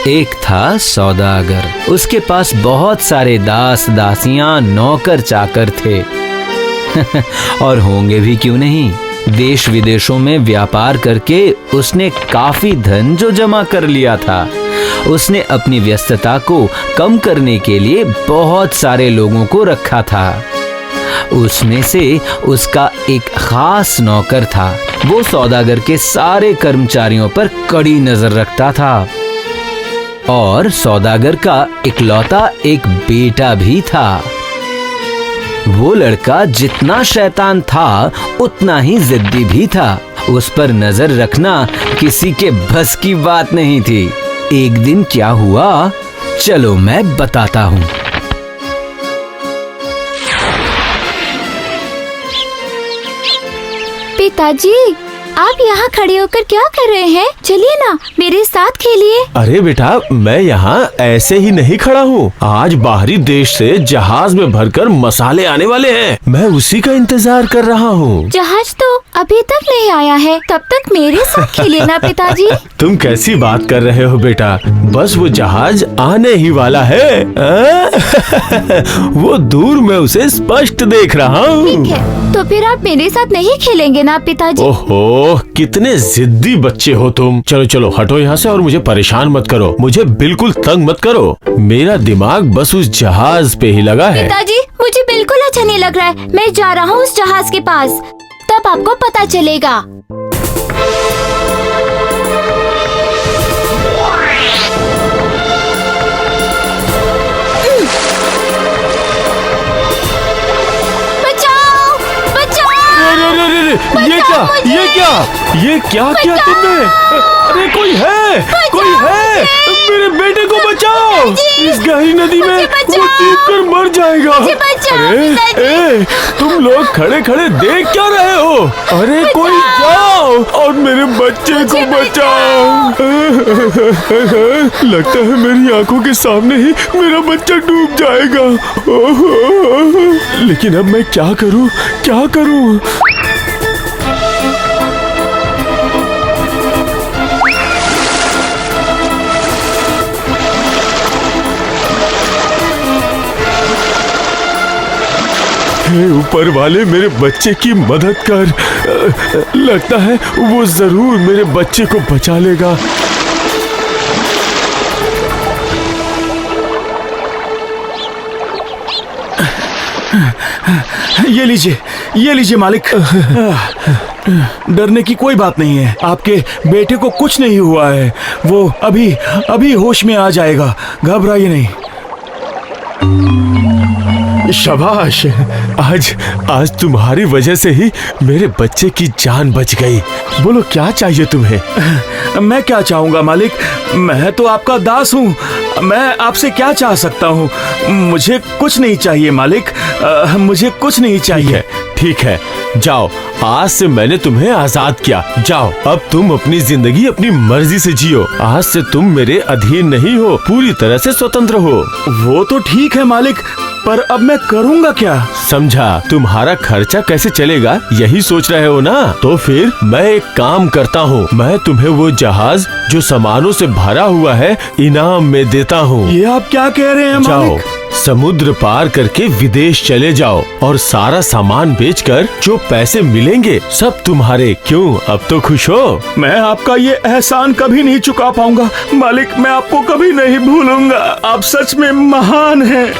एक था सौदागर। उसके पास बहुत सारे दास दासियां नौकर चाकर थे और होंगे भी क्यों नहीं। देश विदेशों में व्यापार करके उसने काफी धन जो जमा कर लिया था। उसने अपनी व्यस्तता को कम करने के लिए बहुत सारे लोगों को रखा था। उसमें से उसका एक खास नौकर था। वो सौदागर के सारे कर्मचारियों पर कड़ी नजर रखता था और सौदागर का इकलौता एक बेटा भी था। वो लड़का जितना शैतान था उतना ही जिद्दी भी था। उस पर नजर रखना किसी के बस की बात नहीं थी। एक दिन क्या हुआ, चलो मैं बताता हूँ। पिताजी, आप यहाँ खड़े होकर क्या कर रहे हैं? चलिए ना, मेरे साथ खेलिए। अरे बेटा, मैं यहाँ ऐसे ही नहीं खड़ा हूँ। आज बाहरी देश से जहाज में भरकर मसाले आने वाले हैं। मैं उसी का इंतजार कर रहा हूँ। जहाज तो अभी तक नहीं आया है, तब तक मेरे साथ खेलिए ना पिताजी। तुम कैसी बात कर रहे हो बेटा, बस वो जहाज आने ही वाला है। वो दूर में उसे स्पष्ट देख रहा हूँ। ठीक है, तो फिर आप मेरे साथ नहीं खेलेंगे ना पिताजी? ओहो, कितने जिद्दी बच्चे हो तुम। चलो चलो हटो यहाँ से और मुझे परेशान मत करो। मुझे बिल्कुल तंग मत करो। मेरा दिमाग बस उस जहाज पे ही लगा है। पिताजी, मुझे बिल्कुल अच्छा नहीं लग रहा है। मैं जा रहा हूँ उस जहाज के पास, तब आपको पता चलेगा। ये क्या किया तुमने? अरे कोई है, कोई है, मेरे बेटे को बचाओ। इस गहरी नदी में वो डूब कर मर जाएगा। अरे तुम लोग खड़े खड़े देख क्या रहे हो? अरे कोई जाओ और मेरे बच्चे को बचाओ। लगता है मेरी आंखों के सामने ही मेरा बच्चा डूब जाएगा। लेकिन अब मैं क्या करूं, क्या करूं? हे ऊपर वाले, मेरे बच्चे की मदद कर। लगता है वो जरूर मेरे बच्चे को बचा लेगा। ये लीजिए मालिक। डरने की कोई बात नहीं है। आपके बेटे को कुछ नहीं हुआ है। वो अभी होश में आ जाएगा। घबराइए नहीं। शाबाश, आज तुम्हारी वजह से ही मेरे बच्चे की जान बच गई। बोलो क्या चाहिए तुम्हें? मैं क्या चाहूंगा मालिक, मैं तो आपका दास हूँ। मैं आपसे क्या चाह सकता हूँ? मुझे कुछ नहीं चाहिए मालिक, मुझे कुछ नहीं चाहिए। ठीक है, जाओ। आज से मैंने तुम्हें आजाद किया। जाओ, अब तुम अपनी जिंदगी अपनी मर्जी से जियो। आज से तुम मेरे अधीन नहीं हो, पूरी तरह से स्वतंत्र हो। वो तो ठीक है मालिक, पर अब मैं करूँगा क्या? समझा। तुम्हारा खर्चा कैसे चलेगा यही सोच रहे हो ना? तो फिर मैं एक काम करता हूँ। मैं तुम्हें वो जहाज जो सामानों से भरा हुआ है इनाम में देता हूँ। ये आप क्या कह रहे हैं मालिक? जाओ, समुद्र पार करके विदेश चले जाओ और सारा सामान बेचकर जो पैसे मिलेंगे सब तुम्हारे। क्यों, अब तो खुश हो? मैं आपका ये एहसान कभी नहीं चुका पाऊंगा मालिक। मैं आपको कभी नहीं भूलूंगा। आप सच में महान हैं।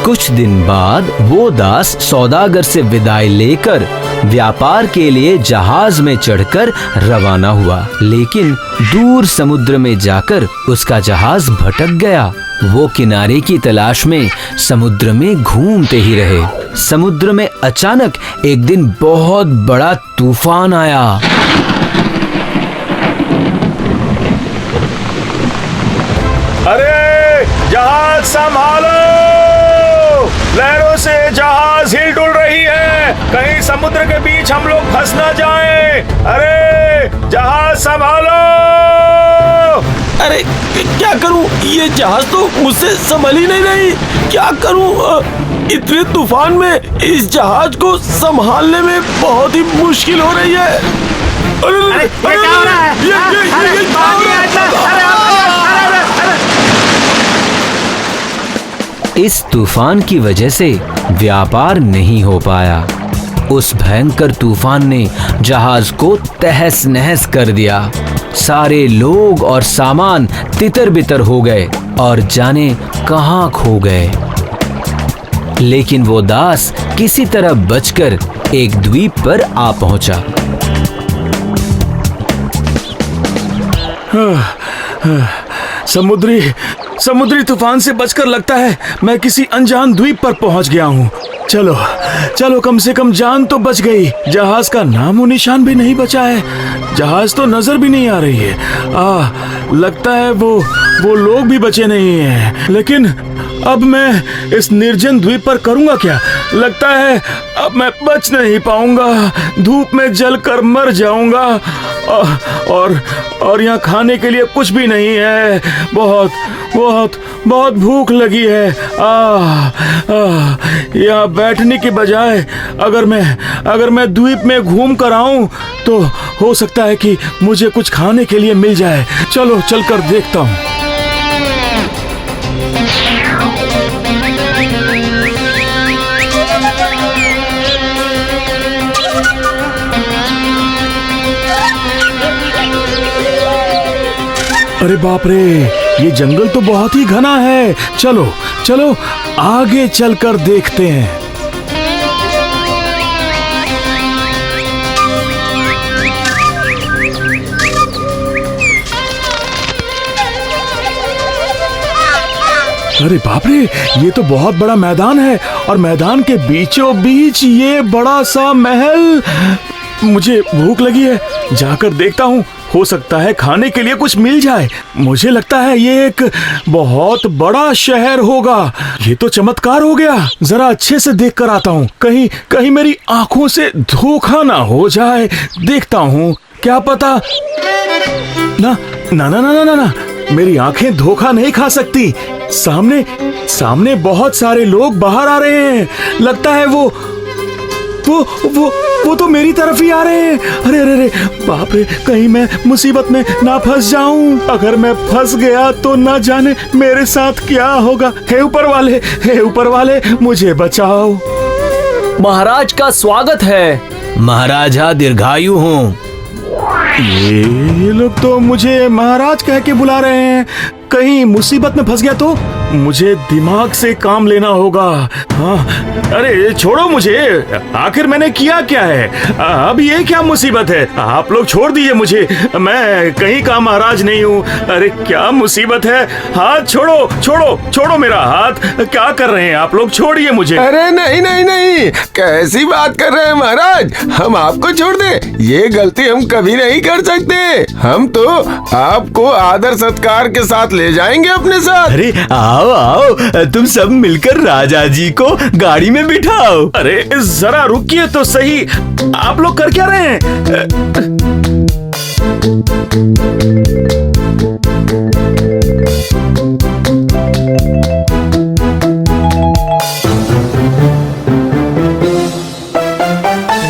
कुछ दिन बाद वो दास सौदागर से विदाई लेकर व्यापार के लिए जहाज में चढ़कर रवाना हुआ। लेकिन दूर समुद्र में जाकर उसका जहाज भटक गया। वो किनारे की तलाश में समुद्र में घूमते ही रहे। समुद्र में अचानक एक दिन बहुत बड़ा तूफान आया। अरे जहाज संभालो, लहरों से जहाज हिल डुल रही है। कहीं समुद्र के बीच हम लोग फंस ना जाएं। अरे जहाज संभालो। अरे क्या करूं, ये जहाज तो मुझसे संभल ही नहीं रही। क्या करूं, इतने तूफान में इस जहाज को संभालने में बहुत ही मुश्किल हो रही है। अरे क्या हो रहा है? इस तूफान की वजह से व्यापार नहीं हो पाया। उस भयंकर तूफान ने जहाज को तहस नहस कर दिया। सारे लोग और सामान तितर बितर हो गए और जाने कहां खो गए। लेकिन वो दास किसी तरह बचकर एक द्वीप पर आ पहुंचा। समुद्री तूफान से बचकर लगता है मैं किसी अनजान द्वीप पर पहुंच गया हूँ। चलो चलो, कम से कम जान तो बच गई। जहाज का नामो निशान भी नहीं बचा है। जहाज तो नजर भी नहीं आ रही है। लगता है वो लोग भी बचे नहीं हैं। लेकिन अब मैं इस निर्जन द्वीप पर करूंगा क्या? लगता है अब मैं बच नहीं पाऊंगा। धूप में जलकर मर जाऊंगा। और यहाँ खाने के लिए कुछ भी नहीं है। बहुत बहुत बहुत भूख लगी है। यहाँ बैठने के बजाय अगर मैं द्वीप में घूम कर आऊं तो हो सकता है कि मुझे कुछ खाने के लिए मिल जाए। चलो चलकर देखता हूँ। अरे बाप रे, ये जंगल तो बहुत ही घना है। चलो चलो आगे चलकर देखते हैं। अरे बाप रे, ये तो बहुत बड़ा मैदान है और मैदान के बीचों बीच ये बड़ा सा महल। मुझे भूख लगी है, जाकर देखता हूँ। हो सकता है खाने के लिए कुछ मिल जाए। मुझे लगता है ये एक बहुत बड़ा शहर होगा। ये तो चमत्कार हो गया। जरा अच्छे से देख कर आता हूँ, कहीं मेरी आंखों से धोखा ना हो जाए। देखता हूँ, क्या पता। ना ना ना ना ना ना, मेरी आंखें धोखा नहीं खा सकती। सामने बहुत सारे लोग बाहर आ रहे हैं। लगता है वो तो मेरी तरफ ही आ रहे हैं। अरे अरे अरे, बाप रे, कहीं मैं मुसीबत में ना फंस जाऊं। अगर मैं फंस गया तो ना जाने मेरे साथ क्या होगा। हे ऊपर वाले, मुझे बचाओ। महाराज का स्वागत है। महाराजा दीर्घायु हूँ। ये लोग तो मुझे महाराज कह के बुला रहे हैं। कहीं मुसीबत में फंस गया तो मुझे दिमाग से काम लेना होगा। हाँ, अरे छोड़ो मुझे। आखिर मैंने किया क्या है? अब ये क्या मुसीबत है? आप लोग छोड़ दीजिए मुझे। मैं कहीं का महाराज नहीं हूँ। अरे क्या मुसीबत है? हाथ छोड़ो छोड़ो छोड़ो मेरा हाथ। क्या कर रहे हैं आप लोग? छोड़िए मुझे। अरे नहीं नहीं नहीं, कैसी बात कर रहे हैं महाराज? हम आपको छोड़ दे, ये गलती हम कभी नहीं कर सकते। हम तो आपको आदर सत्कार के साथ ले जाएंगे अपने साथ। अरे आओ आओ, तुम सब मिलकर राजा जी को गाड़ी में बिठाओ। अरे जरा रुकिए तो सही। आप लोग कर क्या रहे हैं?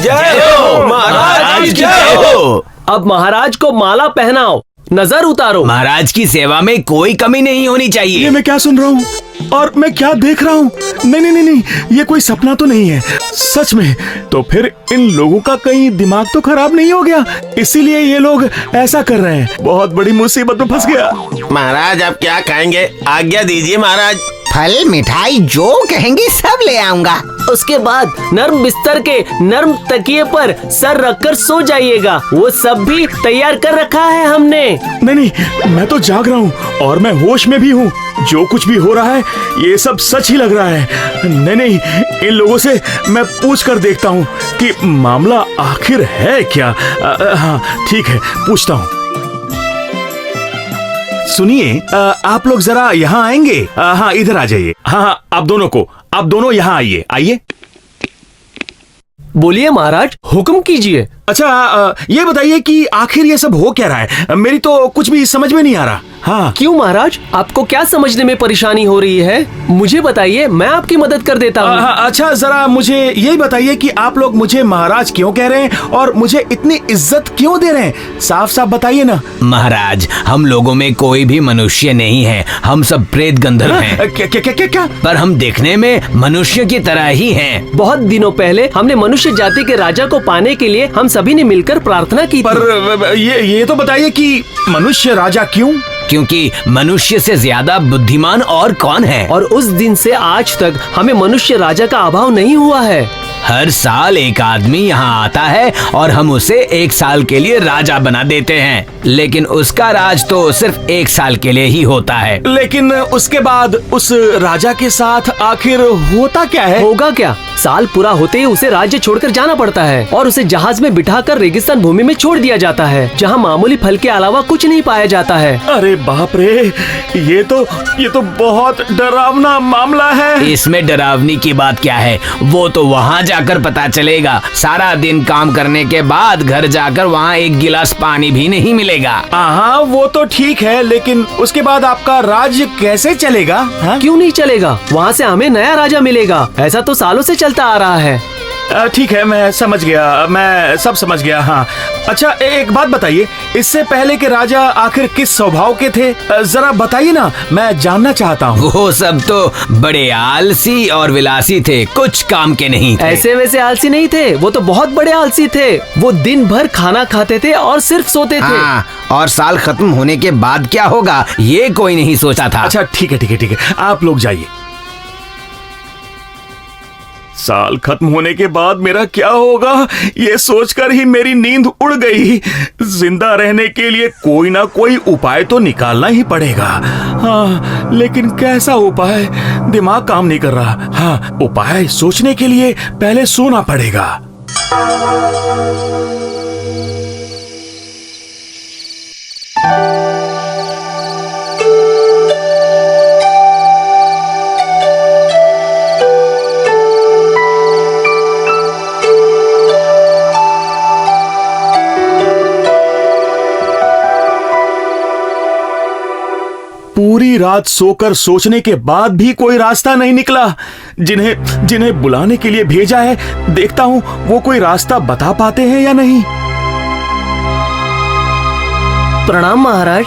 जय हो महाराज की जय हो। अब महाराज को माला पहनाओ, नजर उतारो। महाराज की सेवा में कोई कमी नहीं होनी चाहिए। ये मैं क्या सुन रहा हूँ और मैं क्या देख रहा हूँ? नहीं, ये कोई सपना तो नहीं है, सच में। तो फिर इन लोगों का कहीं दिमाग तो खराब नहीं हो गया, इसीलिए ये लोग ऐसा कर रहे हैं। बहुत बड़ी मुसीबत में फंस गया। महाराज आप क्या खाएंगे? आज्ञा दीजिए महाराज। फल मिठाई जो कहेंगे सब ले आऊंगा। उसके बाद नर्म बिस्तर के नर्म तकिए पर सर रखकर सो जाइएगा। वो सब भी तैयार कर रखा है हमने। नहीं, मैं तो जाग रहा हूँ और मैं होश में भी हूँ। जो कुछ भी हो रहा है ये सब सच ही लग रहा है। नहीं, इन लोगों से मैं पूछ कर देखता हूँ कि मामला आखिर है क्या। हाँ ठीक है, पूछता हूँ। सुनिए, आप लोग जरा यहाँ आएंगे? हाँ इधर आ जाइए। हाँ, आप दोनों यहाँ आइए। बोलिए महाराज, हुक्म कीजिए। अच्छा ये बताइए कि आखिर ये सब हो क्या रहा है? मेरी तो कुछ भी समझ में नहीं आ रहा। हाँ, क्यों महाराज, आपको क्या समझने में परेशानी हो रही है? मुझे बताइए, मैं आपकी मदद कर देता हूँ। अच्छा जरा मुझे यही बताइए कि आप लोग मुझे महाराज क्यों कह रहे हैं और मुझे इतनी इज्जत क्यों दे रहे हैं? साफ साफ बताइए ना। महाराज, हम लोगों में कोई भी मनुष्य नहीं है, हम सब प्रेत गंधर्व हैं। क्या क्या क्या क्या क्या? पर हम देखने में मनुष्य की तरह ही हैं। बहुत दिनों पहले हमने मनुष्य जाति के राजा को पाने के लिए हम सभी ने मिलकर प्रार्थना की थी। पर ये तो बताइए कि मनुष्य राजा क्यों? क्योंकि मनुष्य से ज्यादा बुद्धिमान और कौन है? और उस दिन से आज तक हमें मनुष्य राजा का अभाव नहीं हुआ है। हर साल एक आदमी यहाँ आता है और हम उसे 1 साल के लिए राजा बना देते हैं, लेकिन उसका राज तो सिर्फ 1 साल के लिए ही होता है। लेकिन उसके बाद उस राजा के साथ आखिर होता क्या है? होगा क्या? साल पूरा होते ही उसे राज्य छोड़कर जाना पड़ता है और उसे जहाज में बिठाकर रेगिस्तान भूमि में छोड़ दिया जाता है, जहाँ मामूली फल के अलावा कुछ नहीं पाया जाता है। अरे बाप रे, ये तो बहुत डरावना मामला है। इसमें डरावनी की बात क्या है? वो तो वहाँ जाकर पता चलेगा। सारा दिन काम करने के बाद घर जाकर वहाँ एक गिलास पानी भी नहीं मिलेगा। हाँ, वो तो ठीक है, लेकिन उसके बाद आपका राज्य कैसे चलेगा? हाँ? क्यों नहीं चलेगा? वहाँ से हमें नया राजा मिलेगा। ऐसा तो सालों से चलता आ रहा है। ठीक है, मैं समझ गया, मैं सब समझ गया। हाँ, अच्छा एक बात बताइए, इससे पहले के राजा आखिर किस स्वभाव के थे? जरा बताइए ना, मैं जानना चाहता हूँ। वो सब तो बड़े आलसी और विलासी थे, कुछ काम के नहीं थे। ऐसे वैसे आलसी नहीं थे, वो तो बहुत बड़े आलसी थे। वो दिन भर खाना खाते थे और सिर्फ सोते थे। हाँ, और साल खत्म होने के बाद क्या होगा ये कोई नहीं सोचा था। अच्छा ठीक है, आप लोग जाइए। साल खत्म होने के बाद मेरा क्या होगा, ये सोचकर ही मेरी नींद उड़ गई। जिंदा रहने के लिए कोई ना कोई उपाय तो निकालना ही पड़ेगा। हाँ, लेकिन कैसा उपाय? दिमाग काम नहीं कर रहा। हाँ, उपाय सोचने के लिए पहले सोना पड़ेगा। पूरी रात सोकर सोचने के बाद भी कोई रास्ता नहीं निकला। जिन्हें बुलाने के लिए भेजा है, देखता हूँ वो कोई रास्ता बता पाते हैं या नहीं। प्रणाम महाराज।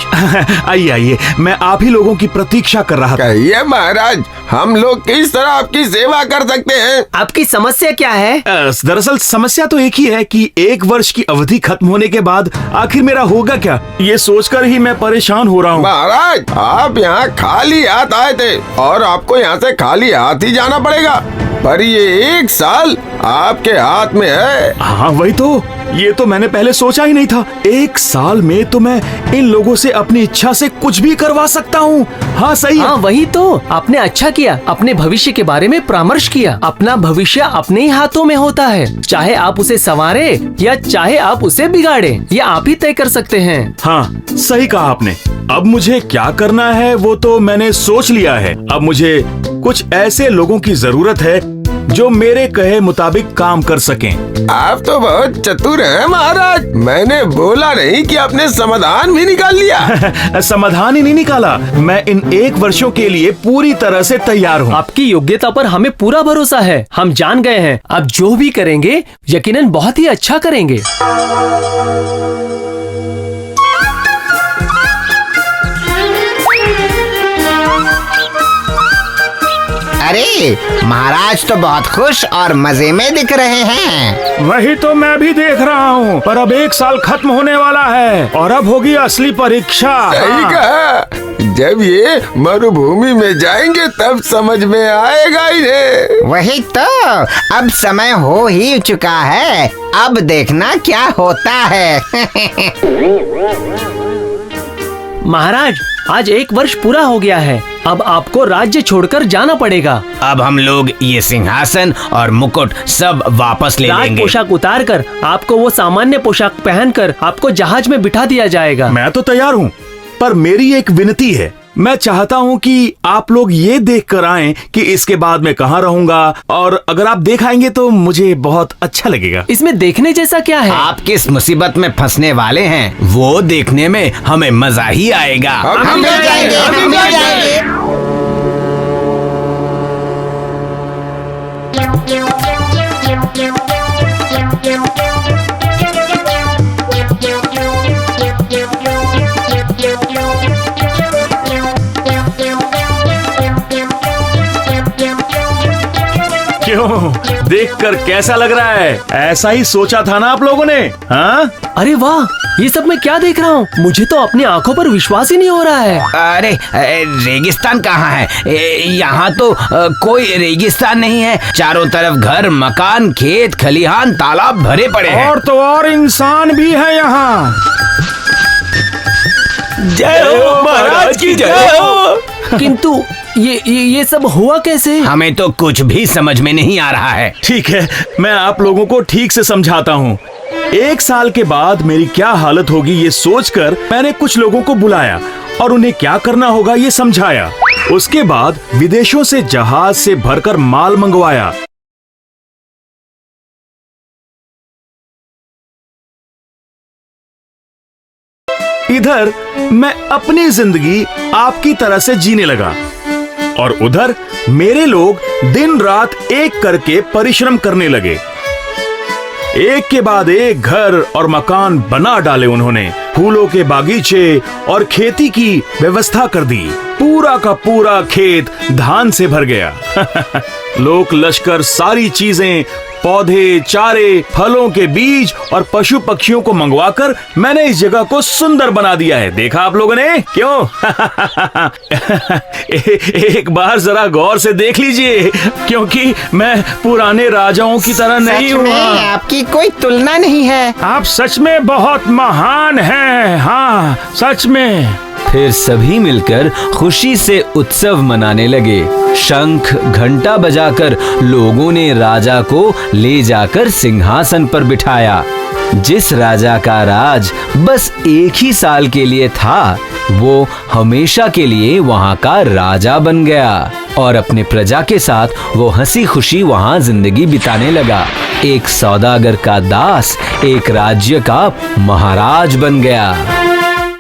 आइए, मैं आप ही लोगों की प्रतीक्षा कर रहा था। कहिए महाराज, हम लोग किस तरह आपकी सेवा कर सकते हैं? आपकी समस्या क्या है? दरअसल समस्या तो एक ही है कि 1 वर्ष की अवधि खत्म होने के बाद आखिर मेरा होगा क्या, ये सोचकर ही मैं परेशान हो रहा हूँ। महाराज, आप यहाँ खाली हाथ आए थे और आपको यहाँ से खाली हाथ ही जाना पड़ेगा। पर ये 1 साल आपके हाथ में है। हाँ वही तो, ये तो मैंने पहले सोचा ही नहीं था। 1 साल में तो मैं इन लोगों से अपनी इच्छा से कुछ भी करवा सकता हूँ। हाँ सही है। हाँ वही तो, आपने अच्छा किया, अपने भविष्य के बारे में परामर्श किया। अपना भविष्य अपने ही हाथों में होता है, चाहे आप उसे संवारे या चाहे आप उसे बिगाड़े, ये आप ही तय कर सकते हैं। हाँ सही कहा आपने। अब मुझे क्या करना है वो तो मैंने सोच लिया है। अब मुझे कुछ ऐसे लोगों की जरूरत है जो मेरे कहे मुताबिक काम कर सकें। आप तो बहुत चतुर हैं महाराज। मैंने बोला नहीं कि आपने समाधान भी निकाल लिया। समाधान ही नहीं निकाला, मैं इन 1 वर्षों के लिए पूरी तरह से तैयार हूँ। आपकी योग्यता पर हमें पूरा भरोसा है। हम जान गए हैं, अब जो भी करेंगे यकीनन बहुत ही अच्छा करेंगे। अरे महाराज तो बहुत खुश और मजे में दिख रहे हैं। वही तो मैं भी देख रहा हूँ, पर अब 1 साल खत्म होने वाला है और अब होगी असली परीक्षा। सही कहा, जब ये मरुभूमि में जाएंगे तब समझ में आएगा इन्हें। वही तो, अब समय हो ही चुका है, अब देखना क्या होता है। महाराज, आज 1 वर्ष पूरा हो गया है, अब आपको राज्य छोड़कर जाना पड़ेगा। अब हम लोग ये सिंहासन और मुकुट सब वापस ले राज लेंगे। पोशाक उतार कर आपको वो सामान्य पोशाक पहनकर आपको जहाज में बिठा दिया जाएगा। मैं तो तैयार हूँ, पर मेरी एक विनती है। मैं चाहता हूँ कि आप लोग ये देख कर आएं कि इसके बाद मैं कहाँ रहूंगा, और अगर आप देख आएंगे तो मुझे बहुत अच्छा लगेगा। इसमें देखने जैसा क्या है? आप किस मुसीबत में फंसने वाले हैं वो देखने में हमें मजा ही आएगा। हम मिल जाएंगे, हम मिल जाएंगे। क्यों, देखकर कैसा लग रहा है? ऐसा ही सोचा था ना आप लोगों ने? हाँ, अरे वाह, ये सब मैं क्या देख रहा हूँ? मुझे तो अपनी आंखों पर विश्वास ही नहीं हो रहा है। अरे रेगिस्तान कहाँ है? यहाँ तो कोई रेगिस्तान नहीं है। चारों तरफ घर, मकान, खेत, खलिहान, तालाब भरे पड़े हैं। और तो और इंसान भी है यहाँ। जय हो महाराज की जय हो। किंतु ये सब हुआ कैसे? हमें तो कुछ भी समझ में नहीं आ रहा है। ठीक है, मैं आप लोगों को ठीक से समझाता हूँ। 1 साल के बाद मेरी क्या हालत होगी ये सोचकर मैंने कुछ लोगों को बुलाया और उन्हें क्या करना होगा ये समझाया। उसके बाद विदेशों से जहाज से भरकर माल मंगवाया। इधर मैं अपनी जिंदगी आपकी तरह से जीने लगा और उधर मेरे लोग दिन रात एक करके परिश्रम करने लगे। एक के बाद एक घर और मकान बना डाले उन्होंने। फूलों के बागीचे और खेती की व्यवस्था कर दी। पूरा का पूरा खेत धान से भर गया। लोक लश्कर सारी चीजें, पौधे, चारे, फलों के बीज और पशु पक्षियों को मंगवाकर मैंने इस जगह को सुंदर बना दिया है। देखा आप लोगों ने? क्यों? एक बार जरा गौर से देख लीजिए, क्योंकि मैं पुराने राजाओं की तरह नहीं सच में हुआ। आपकी कोई तुलना नहीं है। आप सच में बहुत महान हैं। हाँ, सच में। फिर सभी मिलकर खुशी से उत्सव मनाने लगे। शंख घंटा बजाकर लोगों ने राजा को ले जाकर सिंहासन पर बिठाया। जिस राजा का राज बस 1 ही साल के लिए था, वो हमेशा के लिए वहाँ का राजा बन गया और अपने प्रजा के साथ वो हंसी खुशी वहाँ जिंदगी बिताने लगा। एक सौदागर का दास एक राज्य का महाराज बन गया।